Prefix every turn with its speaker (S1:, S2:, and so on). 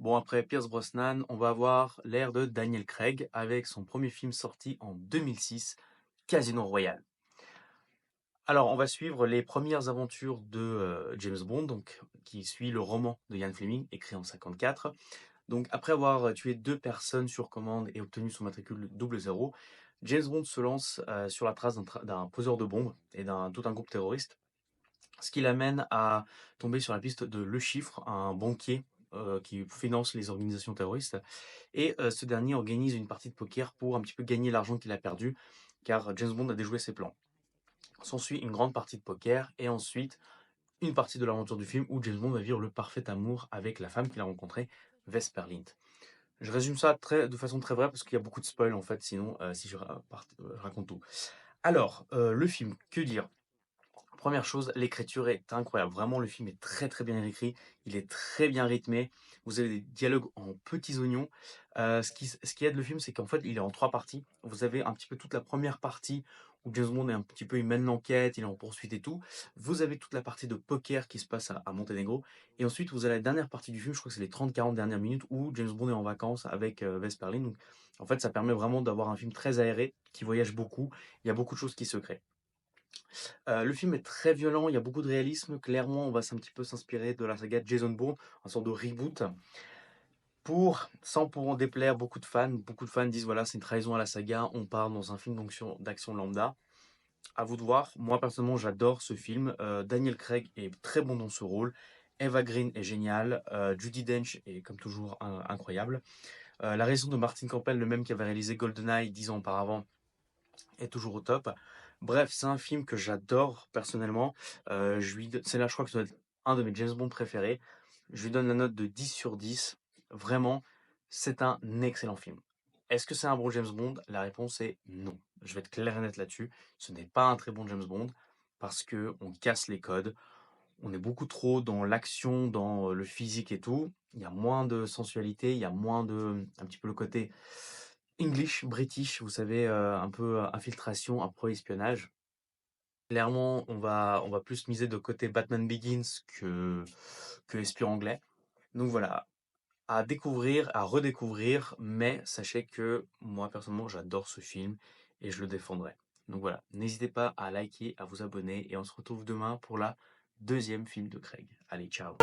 S1: Bon, après Pierce Brosnan, on va avoir l'ère de Daniel Craig avec son premier film sorti en 2006, Casino Royale. Alors, on va suivre les premières aventures de James Bond, donc, qui suit le roman de Ian Fleming, écrit en 54. Donc, après avoir tué deux personnes sur commande et obtenu son matricule 00, James Bond se lance sur la trace d'un poseur de bombes et d'un tout un groupe terroriste, ce qui l'amène à tomber sur la piste de Le Chiffre, un banquier qui finance les organisations terroristes. Et ce dernier organise une partie de poker pour un petit peu gagner l'argent qu'il a perdu, car James Bond a déjoué ses plans. S'ensuit une grande partie de poker, et ensuite une partie de l'aventure du film où James Bond va vivre le parfait amour avec la femme qu'il a rencontrée, Vesper Lynd. Je résume ça de façon très vraie parce qu'il y a beaucoup de spoil en fait, sinon si je raconte tout. Alors, le film, que dire? Première chose, l'écriture est incroyable. Vraiment, le film est très très bien écrit. Il est très bien rythmé. Vous avez des dialogues en petits oignons. Ce qui aide le film, c'est qu'en fait, il est en trois parties. Vous avez un petit peu toute la première partie où James Bond est un petit peu, il mène l'enquête, il est en poursuite et tout. Vous avez toute la partie de poker qui se passe à Monténégro. Et ensuite, vous avez la dernière partie du film, je crois que c'est les 30-40 dernières minutes, où James Bond est en vacances avec Vesper Lynd. Donc, en fait, ça permet vraiment d'avoir un film très aéré, qui voyage beaucoup. Il y a beaucoup de choses qui se créent. Le film est très violent, il y a beaucoup de réalisme. Clairement, on va un petit peu s'inspirer de la saga Jason Bourne, un sorte de reboot. Sans pour en déplaire beaucoup de fans disent voilà, c'est une trahison à la saga, on part dans un film d'action lambda. À vous de voir. Moi, personnellement, j'adore ce film. Daniel Craig est très bon dans ce rôle. Eva Green est géniale. Judi Dench est, comme toujours, incroyable. La réalisation de Martin Campbell, le même qui avait réalisé GoldenEye 10 ans auparavant, est toujours au top. Bref, c'est un film que j'adore personnellement. C'est là, je crois que ça doit être un de mes James Bond préférés. Je lui donne la note de 10 sur 10. Vraiment, c'est un excellent film. Est-ce que c'est un bon James Bond? La réponse est non. Je vais être clair et net là-dessus. Ce n'est pas un très bon James Bond parce que on casse les codes. On est beaucoup trop dans l'action, dans le physique et tout. Il y a moins de sensualité, il y a moins de, un petit peu le côté English, British, vous savez, un peu infiltration, un pro espionnage. Clairement, on va plus miser de côté Batman Begins que espion anglais. Donc voilà, à découvrir, à redécouvrir, mais sachez que moi personnellement j'adore ce film et je le défendrai. Donc voilà, n'hésitez pas à liker, à vous abonner et on se retrouve demain pour la deuxième film de Craig. Allez, ciao.